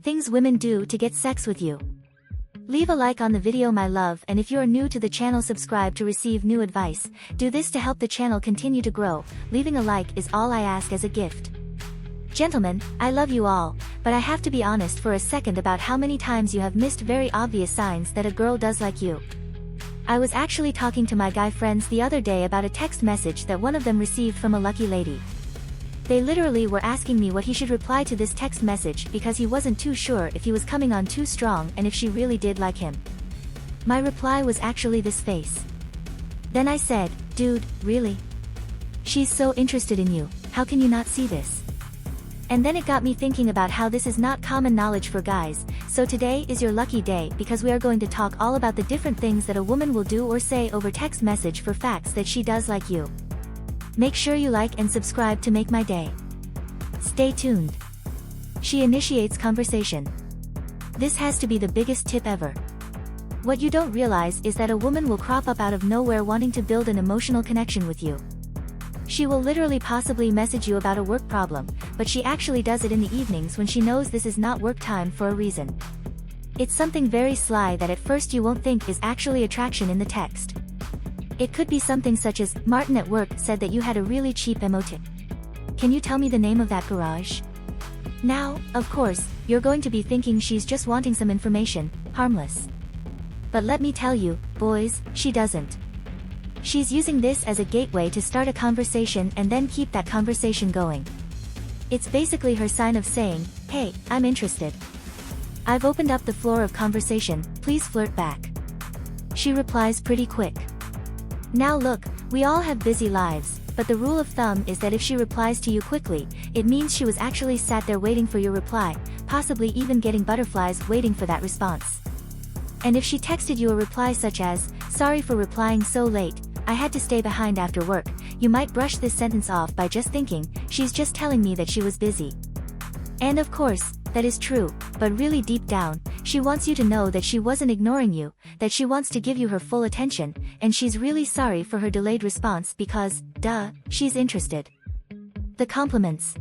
things women do to get sex with you. Leave a like on the video my love, and if you are new to the channel, subscribe to receive new advice. Do this to help the channel continue to grow. Leaving a like is all I ask as a gift. Gentlemen, I love you all, but I have to be honest for a second about how many times you have missed very obvious signs that a girl does like you. I was actually talking to my guy friends the other day about a text message that one of them received from a lucky lady. They literally were asking me what he should reply to this text message because he wasn't too sure if he was coming on too strong and if she really did like him. My reply was actually this face. Then I said, dude, really? She's so interested in you, how can you not see this? And then it got me thinking about how this is not common knowledge for guys, so today is your lucky day because we are going to talk all about the different things that a woman will do or say over text message for facts that she does like you. Make sure you like and subscribe to make my day. Stay tuned. She initiates conversation. This has to be the biggest tip ever. What you don't realize is that a woman will crop up out of nowhere wanting to build an emotional connection with you. She will literally possibly message you about a work problem, but she actually does it in the evenings when she knows this is not work time for a reason. It's something very sly that at first you won't think is actually attraction in the text. It could be something such as, Martin at work said that you had a really cheap emoji. Can you tell me the name of that garage? Now, of course, you're going to be thinking she's just wanting some information, harmless. But let me tell you, boys, she doesn't. She's using this as a gateway to start a conversation and then keep that conversation going. It's basically her sign of saying, hey, I'm interested. I've opened up the floor of conversation, please flirt back. She replies pretty quick. Now look, we all have busy lives, but the rule of thumb is that if she replies to you quickly, it means she was actually sat there waiting for your reply, possibly even getting butterflies waiting for that response. And if she texted you a reply such as, sorry for replying so late, I had to stay behind after work, you might brush this sentence off by just thinking, she's just telling me that she was busy. And of course, that is true, but really deep down, she wants you to know that she wasn't ignoring you, that she wants to give you her full attention, and she's really sorry for her delayed response because, duh, she's interested. The compliments.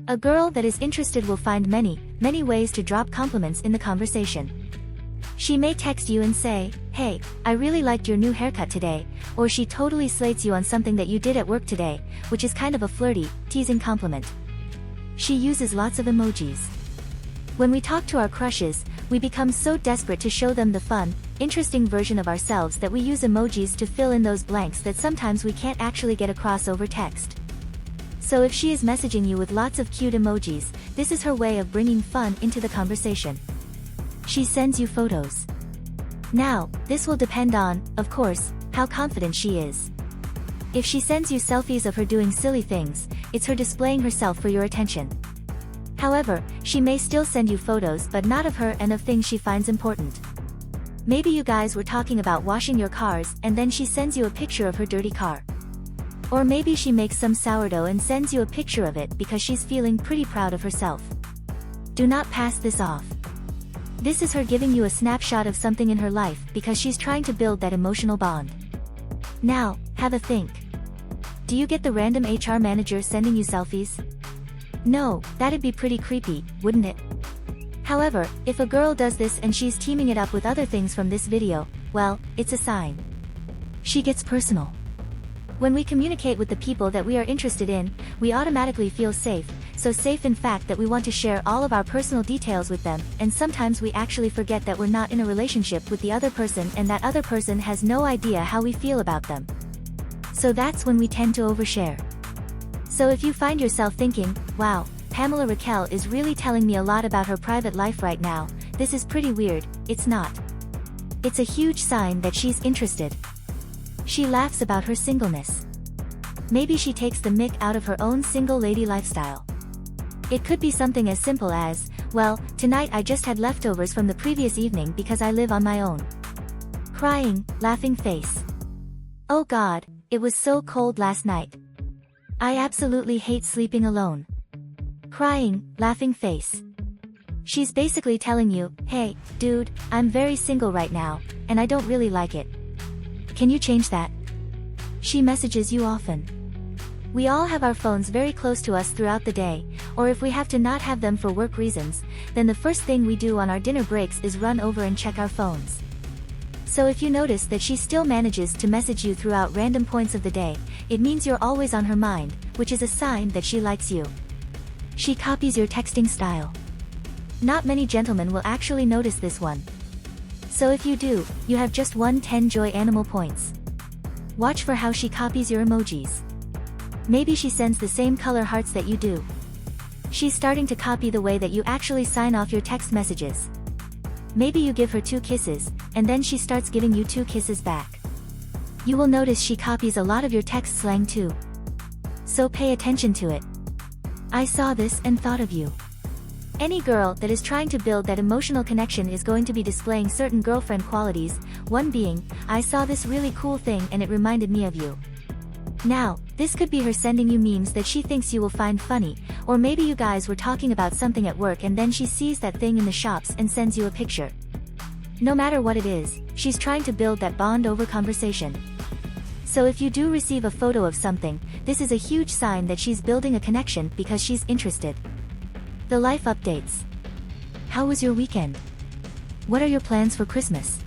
A girl that is interested will find many ways to drop compliments in the conversation. She may text you and say, hey, I really liked your new haircut today, or she totally slates you on something that you did at work today, which is kind of a flirty, teasing compliment. She uses lots of emojis. When we talk to our crushes, we become so desperate to show them the fun, interesting version of ourselves that we use emojis to fill in those blanks that sometimes we can't actually get across over text. So if she is messaging you with lots of cute emojis, this is her way of bringing fun into the conversation. She sends you photos. Now, this will depend on, of course, how confident she is. If she sends you selfies of her doing silly things, it's her displaying herself for your attention. However, she may still send you photos but not of her and of things she finds important. Maybe you guys were talking about washing your cars and then she sends you a picture of her dirty car. Or maybe she makes some sourdough and sends you a picture of it because she's feeling pretty proud of herself. Do not pass this off. This is her giving you a snapshot of something in her life because she's trying to build that emotional bond. Now, have a think. Do you get the random HR manager sending you selfies? No, that'd be pretty creepy, wouldn't it? However, if a girl does this and she's teaming it up with other things from this video, well, it's a sign. She gets personal. When we communicate with the people that we are interested in, we automatically feel safe, so safe in fact that we want to share all of our personal details with them, and sometimes we actually forget that we're not in a relationship with the other person and that other person has no idea how we feel about them. So that's when we tend to overshare. So if you find yourself thinking, wow, Pamela Raquel is really telling me a lot about her private life right now, this is pretty weird, it's not. It's a huge sign that she's interested. She laughs about her singleness. Maybe she takes the mick out of her own single lady lifestyle. It could be something as simple as, well, tonight I just had leftovers from the previous evening because I live on my own. Crying, laughing face. Oh God, it was so cold last night. I absolutely hate sleeping alone. Crying, laughing face. She's basically telling you, hey, dude, I'm very single right now, and I don't really like it. Can you change that? She messages you often. We all have our phones very close to us throughout the day, or if we have to not have them for work reasons, then the first thing we do on our dinner breaks is run over and check our phones. So if you notice that she still manages to message you throughout random points of the day, it means you're always on her mind, which is a sign that she likes you. She copies your texting style. Not many gentlemen will actually notice this one. So if you do, you have just 10 joy animal points. Watch for how she copies your emojis. Maybe she sends the same color hearts that you do. She's starting to copy the way that you actually sign off your text messages. Maybe you give her 2 kisses, and then she starts giving you 2 kisses back. You will notice she copies a lot of your text slang too. So pay attention to it. I saw this and thought of you. Any girl that is trying to build that emotional connection is going to be displaying certain girlfriend qualities, one being, I saw this really cool thing and it reminded me of you. Now, this could be her sending you memes that she thinks you will find funny, or maybe you guys were talking about something at work and then she sees that thing in the shops and sends you a picture. No matter what it is, she's trying to build that bond over conversation. So if you do receive a photo of something, this is a huge sign that she's building a connection because she's interested. The life updates. How was your weekend? What are your plans for Christmas?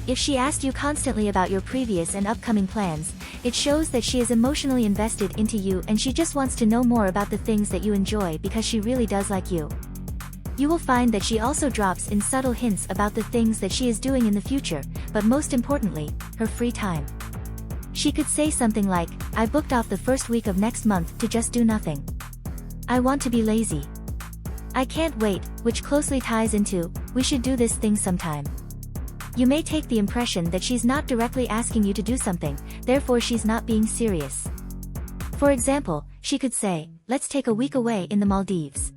If she asked you constantly about your previous and upcoming plans, it shows that she is emotionally invested into you and she just wants to know more about the things that you enjoy because she really does like you. You will find that she also drops in subtle hints about the things that she is doing in the future, but most importantly, her free time. She could say something like, I booked off the first week of next month to just do nothing. I want to be lazy. I can't wait, which closely ties into, we should do this thing sometime. You may take the impression that she's not directly asking you to do something, therefore she's not being serious. For example, she could say, let's take a week away in the Maldives.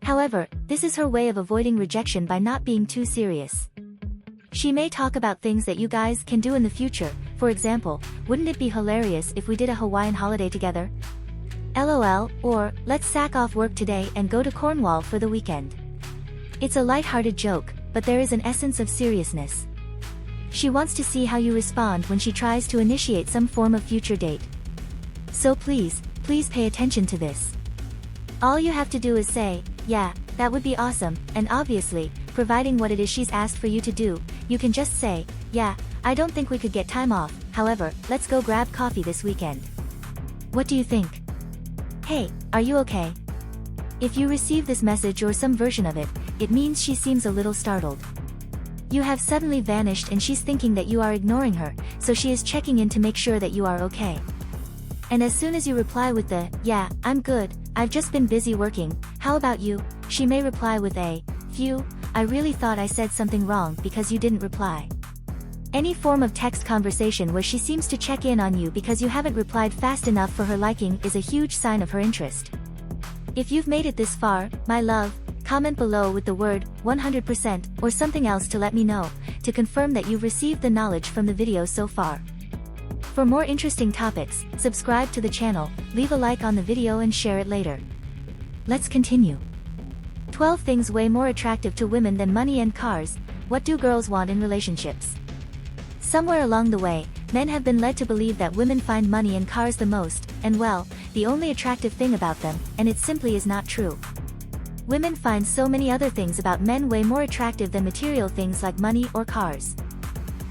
However, this is her way of avoiding rejection by not being too serious. She may talk about things that you guys can do in the future, for example, wouldn't it be hilarious if we did a Hawaiian holiday together? LOL, or, let's sack off work today and go to Cornwall for the weekend. It's a light-hearted joke, but there is an essence of seriousness. She wants to see how you respond when she tries to initiate some form of future date. So please pay attention to this. All you have to do is say, yeah, that would be awesome, and obviously, providing what it is she's asked for you to do, you can just say, yeah, I don't think we could get time off, however, let's go grab coffee this weekend. What do you think? Hey, are you okay? If you receive this message or some version of it, it means she seems a little startled. You have suddenly vanished and she's thinking that you are ignoring her, so she is checking in to make sure that you are okay. And as soon as you reply with the, yeah, I'm good, I've just been busy working, how about you, she may reply with a, phew, I really thought I said something wrong because you didn't reply. Any form of text conversation where she seems to check in on you because you haven't replied fast enough for her liking is a huge sign of her interest. If you've made it this far, my love, comment below with the word 100% or something else to let me know, to confirm that you've received the knowledge from the video so far. For more interesting topics, subscribe to the channel, leave a like on the video and share it later. Let's continue. 12 things way more attractive to women than money and cars. What do girls want in relationships? Somewhere along the way, men have been led to believe that women find money and cars the most, and well, the only attractive thing about them, and it simply is not true. Women find so many other things about men way more attractive than material things like money or cars.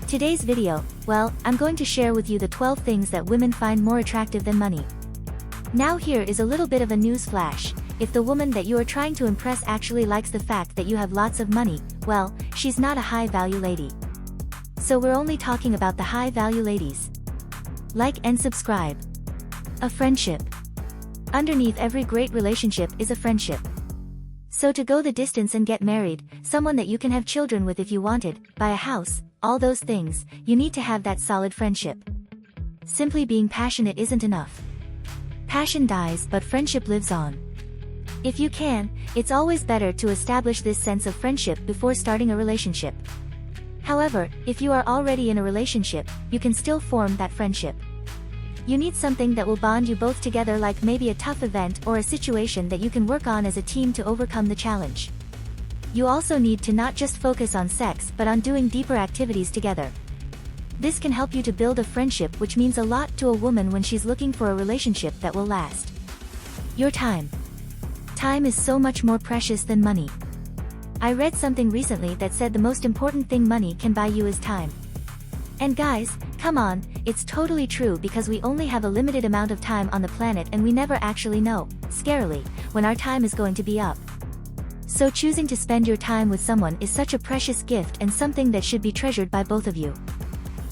Today's video, well, I'm going to share with you the 12 things that women find more attractive than money. Now here is a little bit of a news flash. If the woman that you are trying to impress actually likes the fact that you have lots of money, well, she's not a high-value lady. So we're only talking about the high-value ladies. Like and subscribe. A friendship. Underneath every great relationship is a friendship. So to go the distance and get married, someone that you can have children with if you wanted, buy a house, all those things, you need to have that solid friendship. Simply being passionate isn't enough. Passion dies but friendship lives on. If you can, it's always better to establish this sense of friendship before starting a relationship. However, if you are already in a relationship, you can still form that friendship. You need something that will bond you both together, like maybe a tough event or a situation that you can work on as a team to overcome the challenge. You also need to not just focus on sex but on doing deeper activities together. This can help you to build a friendship, which means a lot to a woman when she's looking for a relationship that will last. Your time. Time is so much more precious than money. I read something recently that said the most important thing money can buy you is time. And guys, come on, it's totally true because we only have a limited amount of time on the planet and we never actually know, scarily, when our time is going to be up. So choosing to spend your time with someone is such a precious gift and something that should be treasured by both of you.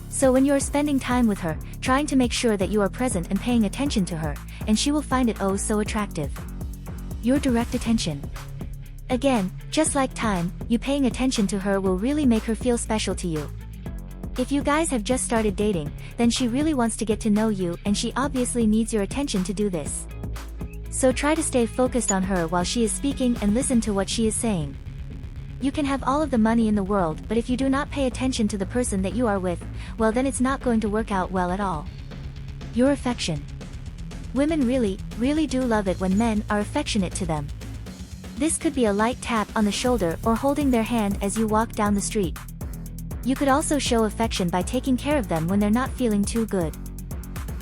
So when you are spending time with her, trying to make sure that you are present and paying attention to her, and she will find it oh so attractive. Your direct attention. Again, just like time, you paying attention to her will really make her feel special to you. If you guys have just started dating, then she really wants to get to know you and she obviously needs your attention to do this. So try to stay focused on her while she is speaking and listen to what she is saying. You can have all of the money in the world, but if you do not pay attention to the person that you are with, well then it's not going to work out well at all. Your affection. Women really do love it when men are affectionate to them. This could be a light tap on the shoulder or holding their hand as you walk down the street. You could also show affection by taking care of them when they're not feeling too good.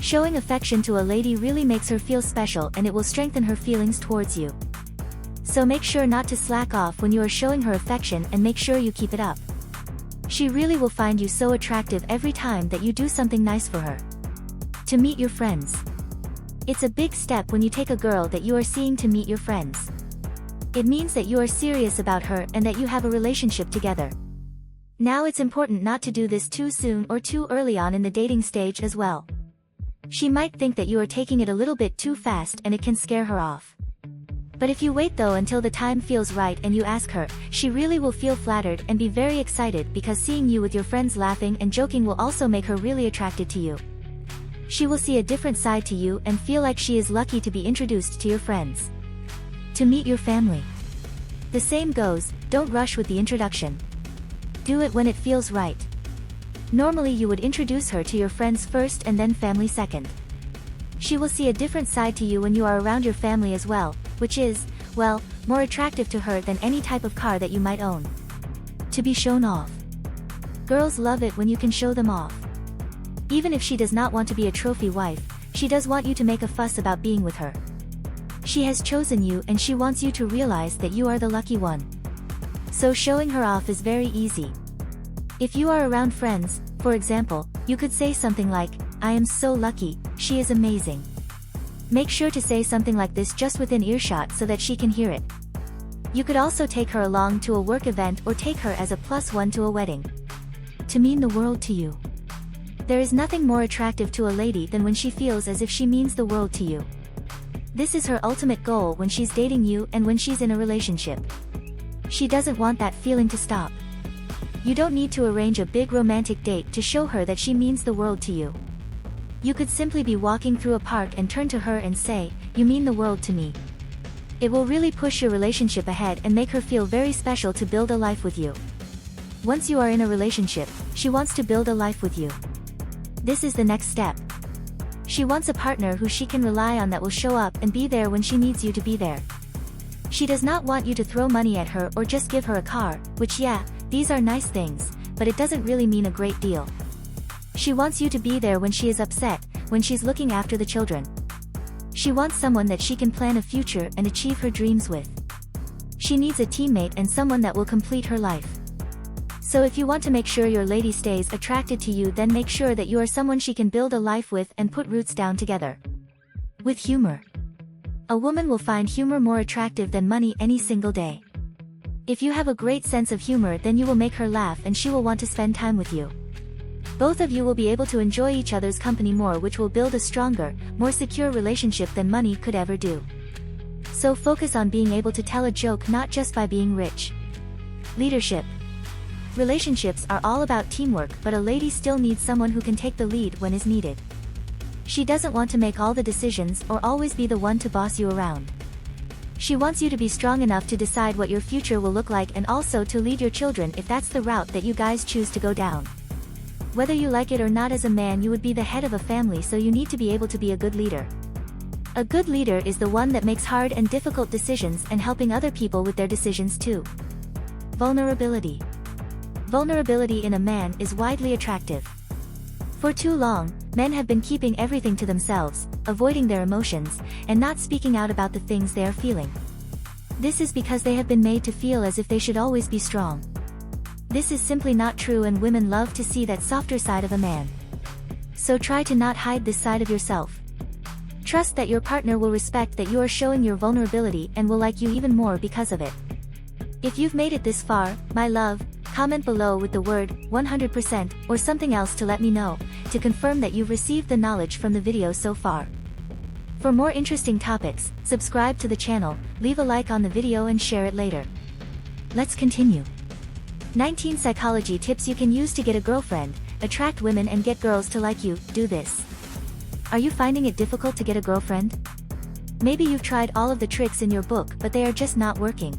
Showing affection to a lady really makes her feel special and it will strengthen her feelings towards you. So make sure not to slack off when you are showing her affection and make sure you keep it up. She really will find you so attractive every time that you do something nice for her. To meet your friends. It's a big step when you take a girl that you are seeing to meet your friends. It means that you are serious about her and that you have a relationship together. Now it's important not to do this too soon or too early on in the dating stage as well. She might think that you are taking it a little bit too fast and it can scare her off. But if you wait though until the time feels right and you ask her, she really will feel flattered and be very excited because seeing you with your friends laughing and joking will also make her really attracted to you. She will see a different side to you and feel like she is lucky to be introduced to your friends. To meet your family. The same goes, don't rush with the introduction. Do it when it feels right. Normally you would introduce her to your friends first and then family second. She will see a different side to you when you are around your family as well, which is, well, more attractive to her than any type of car that you might own. To be shown off. Girls love it when you can show them off. Even if she does not want to be a trophy wife, she does want you to make a fuss about being with her. She has chosen you and she wants you to realize that you are the lucky one. So showing her off is very easy. If you are around friends, for example, you could say something like, I am so lucky, she is amazing. Make sure to say something like this just within earshot so that she can hear it. You could also take her along to a work event or take her as a +1 to a wedding. To mean the world to you. There is nothing more attractive to a lady than when she feels as if she means the world to you. This is her ultimate goal when she's dating you and when she's in a relationship. She doesn't want that feeling to stop. You don't need to arrange a big romantic date to show her that she means the world to you. You could simply be walking through a park and turn to her and say, you mean the world to me. It will really push your relationship ahead and make her feel very special to build a life with you. Once you are in a relationship, she wants to build a life with you. This is the next step. She wants a partner who she can rely on that will show up and be there when she needs you to be there. She does not want you to throw money at her or just give her a car, which yeah, these are nice things, but it doesn't really mean a great deal. She wants you to be there when she is upset, when she's looking after the children. She wants someone that she can plan a future and achieve her dreams with. She needs a teammate and someone that will complete her life. So if you want to make sure your lady stays attracted to you, then make sure that you are someone she can build a life with and put roots down together. With humor. A woman will find humor more attractive than money any single day. If you have a great sense of humor, then you will make her laugh and she will want to spend time with you. Both of you will be able to enjoy each other's company more, which will build a stronger, more secure relationship than money could ever do. So focus on being able to tell a joke, not just by being rich. Leadership. Relationships are all about teamwork, but a lady still needs someone who can take the lead when is needed. She doesn't want to make all the decisions or always be the one to boss you around. She wants you to be strong enough to decide what your future will look like and also to lead your children if that's the route that you guys choose to go down. Whether you like it or not, as a man you would be the head of a family, so you need to be able to be a good leader. A good leader is the one that makes hard and difficult decisions and helping other people with their decisions too. Vulnerability. Vulnerability in a man is widely attractive. For too long, men have been keeping everything to themselves, avoiding their emotions, and not speaking out about the things they are feeling. This is because they have been made to feel as if they should always be strong. This is simply not true, and women love to see that softer side of a man. So try to not hide this side of yourself. Trust that your partner will respect that you are showing your vulnerability and will like you even more because of it. If you've made it this far, my love, comment below with the word 100% or something else to let me know, to confirm that you've received the knowledge from the video so far. For more interesting topics, subscribe to the channel, leave a like on the video and share it later. Let's continue. 19 psychology tips you can use to get a girlfriend, attract women and get girls to like you. Do this. Are you finding it difficult to get a girlfriend? Maybe you've tried all of the tricks in your book but they are just not working.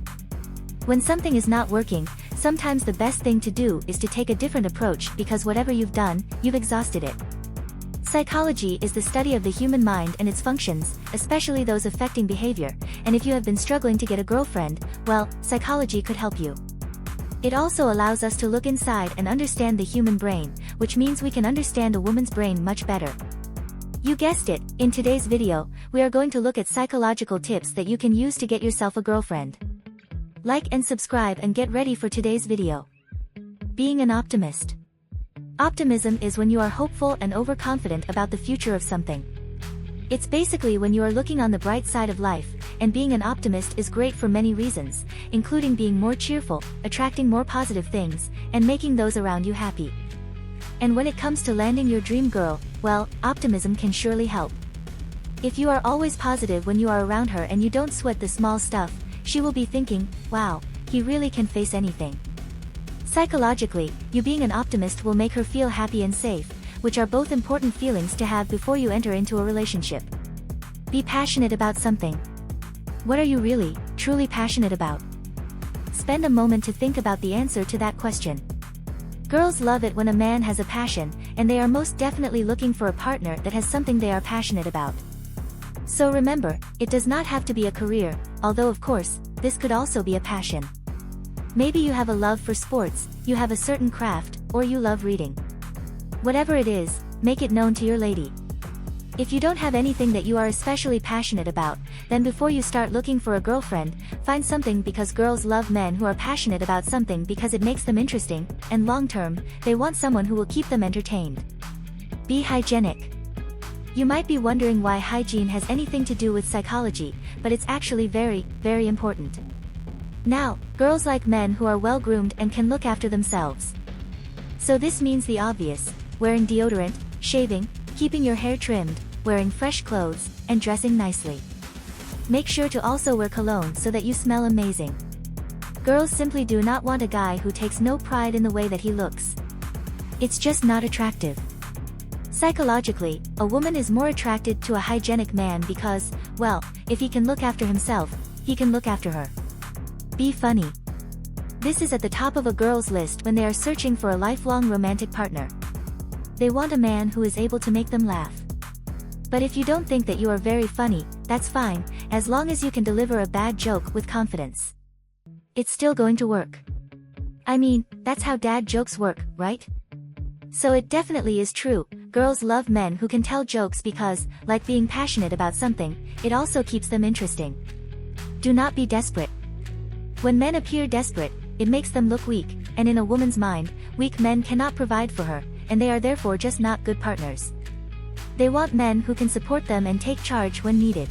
When something is not working, sometimes the best thing to do is to take a different approach, because whatever you've done, you've exhausted it. Psychology is the study of the human mind and its functions, especially those affecting behavior, and if you have been struggling to get a girlfriend, well, psychology could help you. It also allows us to look inside and understand the human brain, which means we can understand a woman's brain much better. You guessed it, in today's video, we are going to look at psychological tips that you can use to get yourself a girlfriend. Like and subscribe and get ready for today's video. Being an optimist. Optimism is when you are hopeful and overconfident about the future of something. It's basically when you are looking on the bright side of life, and being an optimist is great for many reasons, including being more cheerful, attracting more positive things, and making those around you happy. And when it comes to landing your dream girl, well, optimism can surely help. If you are always positive when you are around her and you don't sweat the small stuff, she will be thinking, wow, he really can face anything. Psychologically, you being an optimist will make her feel happy and safe, which are both important feelings to have before you enter into a relationship. Be passionate about something. What are you really, truly passionate about? Spend a moment to think about the answer to that question. Girls love it when a man has a passion, and they are most definitely looking for a partner that has something they are passionate about. So remember, it does not have to be a career, although of course, this could also be a passion. Maybe you have a love for sports, you have a certain craft, or you love reading. Whatever it is, make it known to your lady. If you don't have anything that you are especially passionate about, then before you start looking for a girlfriend, find something, because girls love men who are passionate about something because it makes them interesting, and long term, they want someone who will keep them entertained. Be hygienic. You might be wondering why hygiene has anything to do with psychology, but it's actually very, very important. Now, girls like men who are well groomed and can look after themselves. So this means the obvious: wearing deodorant, shaving, keeping your hair trimmed, wearing fresh clothes, and dressing nicely. Make sure to also wear cologne so that you smell amazing. Girls simply do not want a guy who takes no pride in the way that he looks. It's just not attractive. Psychologically, a woman is more attracted to a hygienic man because, well, if he can look after himself, he can look after her. Be funny. This is at the top of a girl's list when they are searching for a lifelong romantic partner. They want a man who is able to make them laugh. But if you don't think that you are very funny, that's fine, as long as you can deliver a bad joke with confidence. It's still going to work. I mean, that's how dad jokes work, right? So it definitely is true, girls love men who can tell jokes because, like being passionate about something, it also keeps them interesting. Do not be desperate. When men appear desperate, it makes them look weak, and in a woman's mind, weak men cannot provide for her, and they are therefore just not good partners. They want men who can support them and take charge when needed.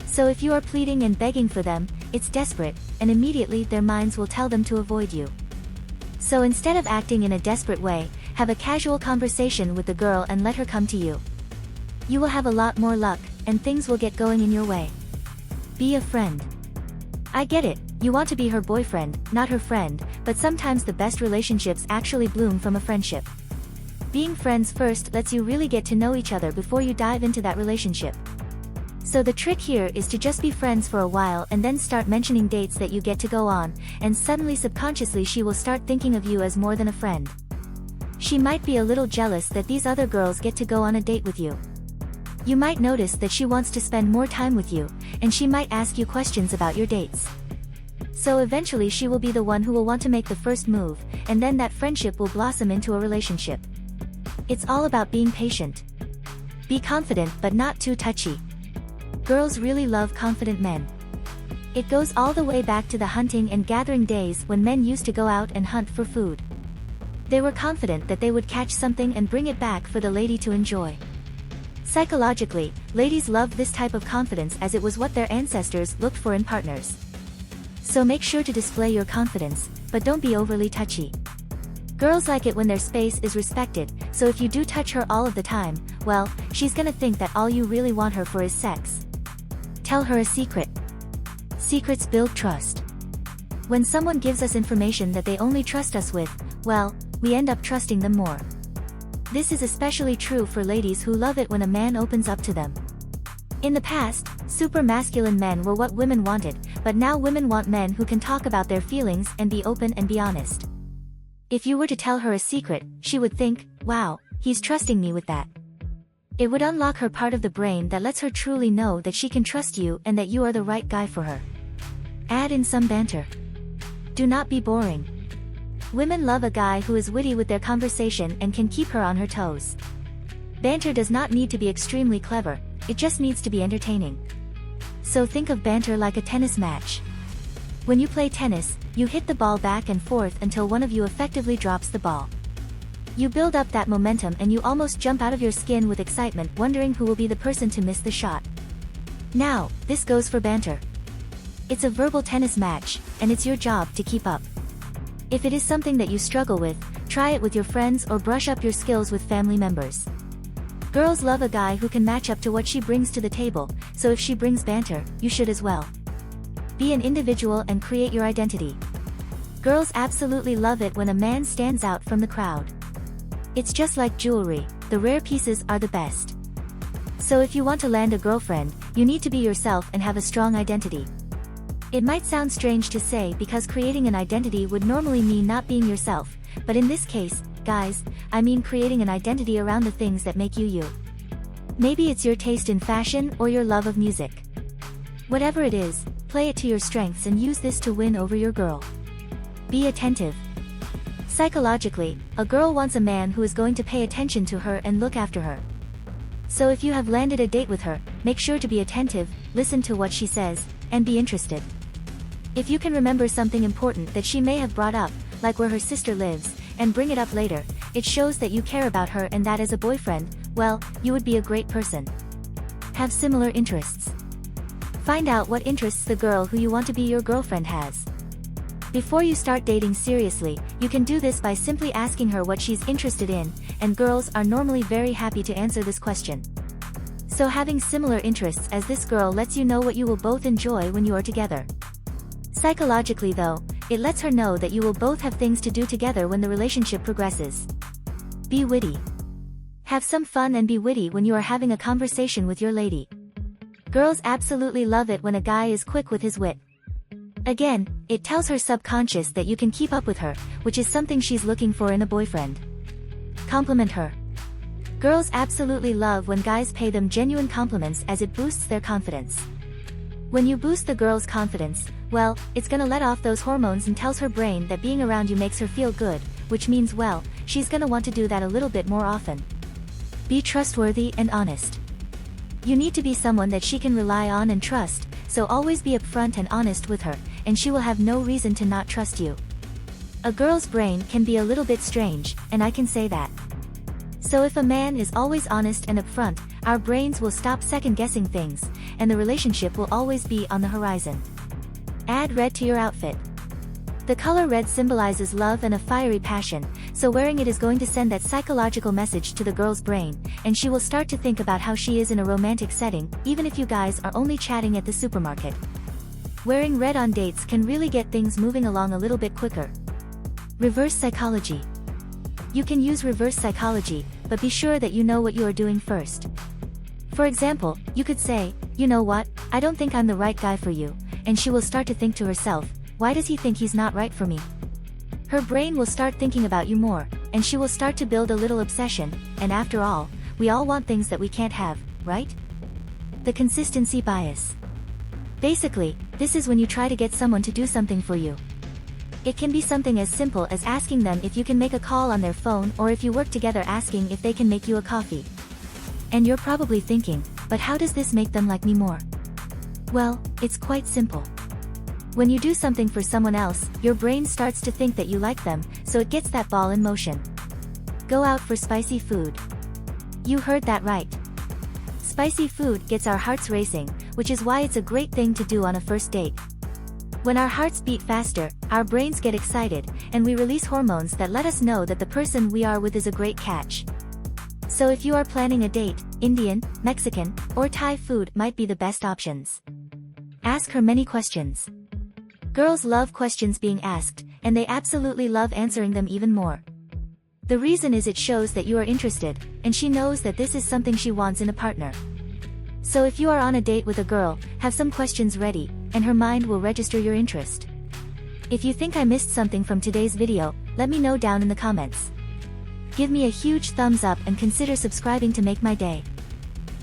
So if you are pleading and begging for them, it's desperate, and immediately their minds will tell them to avoid you. So instead of acting in a desperate way, have a casual conversation with the girl and let her come to you. You will have a lot more luck, and things will get going in your way. Be a friend. I get it, you want to be her boyfriend, not her friend, but sometimes the best relationships actually bloom from a friendship. Being friends first lets you really get to know each other before you dive into that relationship. So the trick here is to just be friends for a while and then start mentioning dates that you get to go on, and suddenly subconsciously she will start thinking of you as more than a friend. She might be a little jealous that these other girls get to go on a date with you. You might notice that she wants to spend more time with you, and she might ask you questions about your dates. So eventually she will be the one who will want to make the first move, and then that friendship will blossom into a relationship. It's all about being patient. Be confident but not too touchy. Girls really love confident men. It goes all the way back to the hunting and gathering days when men used to go out and hunt for food. They were confident that they would catch something and bring it back for the lady to enjoy. Psychologically, ladies love this type of confidence as it was what their ancestors looked for in partners. So make sure to display your confidence, but don't be overly touchy. Girls like it when their space is respected, so if you do touch her all of the time, well, she's gonna think that all you really want her for is sex. Tell her a secret. Secrets build trust. When someone gives us information that they only trust us with, well, we end up trusting them more. This is especially true for ladies who love it when a man opens up to them. In the past, super masculine men were what women wanted, but now women want men who can talk about their feelings and be open and be honest. If you were to tell her a secret, she would think, wow, he's trusting me with that. It would unlock her part of the brain that lets her truly know that she can trust you and that you are the right guy for her. Add in some banter. Do not be boring. Women love a guy who is witty with their conversation and can keep her on her toes. Banter does not need to be extremely clever, it just needs to be entertaining. So think of banter like a tennis match. When you play tennis, you hit the ball back and forth until one of you effectively drops the ball. You build up that momentum and you almost jump out of your skin with excitement, wondering who will be the person to miss the shot. Now, this goes for banter. It's a verbal tennis match, and it's your job to keep up. If it is something that you struggle with, try it with your friends or brush up your skills with family members. Girls love a guy who can match up to what she brings to the table, so if she brings banter, you should as well. Be an individual and create your identity. Girls absolutely love it when a man stands out from the crowd. It's just like jewelry, the rare pieces are the best. So if you want to land a girlfriend, you need to be yourself and have a strong identity. It might sound strange to say because creating an identity would normally mean not being yourself, but in this case, guys, I mean creating an identity around the things that make you you. Maybe it's your taste in fashion or your love of music. Whatever it is, play it to your strengths and use this to win over your girl. Be attentive. Psychologically, a girl wants a man who is going to pay attention to her and look after her. So if you have landed a date with her, make sure to be attentive, listen to what she says, and be interested. If you can remember something important that she may have brought up, like where her sister lives, and bring it up later, it shows that you care about her and that as a boyfriend, well, you would be a great person. Have similar interests. Find out what interests the girl who you want to be your girlfriend has. Before you start dating seriously, you can do this by simply asking her what she's interested in, and girls are normally very happy to answer this question. So having similar interests as this girl lets you know what you will both enjoy when you are together. Psychologically though, it lets her know that you will both have things to do together when the relationship progresses. Be witty. Have some fun and be witty when you are having a conversation with your lady. Girls absolutely love it when a guy is quick with his wit. Again, it tells her subconscious that you can keep up with her, which is something she's looking for in a boyfriend. Compliment her. Girls absolutely love when guys pay them genuine compliments as it boosts their confidence. When you boost the girl's confidence, well, it's gonna let off those hormones and tells her brain that being around you makes her feel good, which means, well, she's gonna want to do that a little bit more often. Be trustworthy and honest. You need to be someone that she can rely on and trust, so always be upfront and honest with her, and she will have no reason to not trust you. A girl's brain can be a little bit strange, and I can say that. So if a man is always honest and upfront, our brains will stop second-guessing things, and the relationship will always be on the horizon. Add red to your outfit. The color red symbolizes love and a fiery passion, so wearing it is going to send that psychological message to the girl's brain, and she will start to think about how she is in a romantic setting, even if you guys are only chatting at the supermarket. Wearing red on dates can really get things moving along a little bit quicker. Reverse psychology. You can use reverse psychology, but be sure that you know what you are doing first. For example, you could say, you know what, I don't think I'm the right guy for you, and she will start to think to herself, why does he think he's not right for me? Her brain will start thinking about you more, and she will start to build a little obsession, and after all, we all want things that we can't have, right? The consistency bias. Basically, this is when you try to get someone to do something for you. It can be something as simple as asking them if you can make a call on their phone, or if you work together asking if they can make you a coffee. And you're probably thinking, but how does this make them like me more? Well, it's quite simple. When you do something for someone else, your brain starts to think that you like them, so it gets that ball in motion. Go out for spicy food. You heard that right. Spicy food gets our hearts racing, which is why it's a great thing to do on a first date. When our hearts beat faster, our brains get excited, and we release hormones that let us know that the person we are with is a great catch. So if you are planning a date, Indian, Mexican, or Thai food might be the best options. Ask her many questions. Girls love questions being asked, and they absolutely love answering them even more. The reason is it shows that you are interested, and she knows that this is something she wants in a partner. So if you are on a date with a girl, have some questions ready, and her mind will register your interest. If you think I missed something from today's video, let me know down in the comments. Give me a huge thumbs up and consider subscribing to make my day.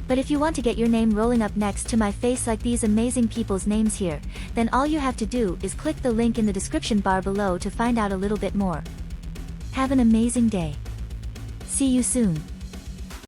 But if you want to get your name rolling up next to my face like these amazing people's names here, then all you have to do is click the link in the description bar below to find out a little bit more. Have an amazing day. See you soon.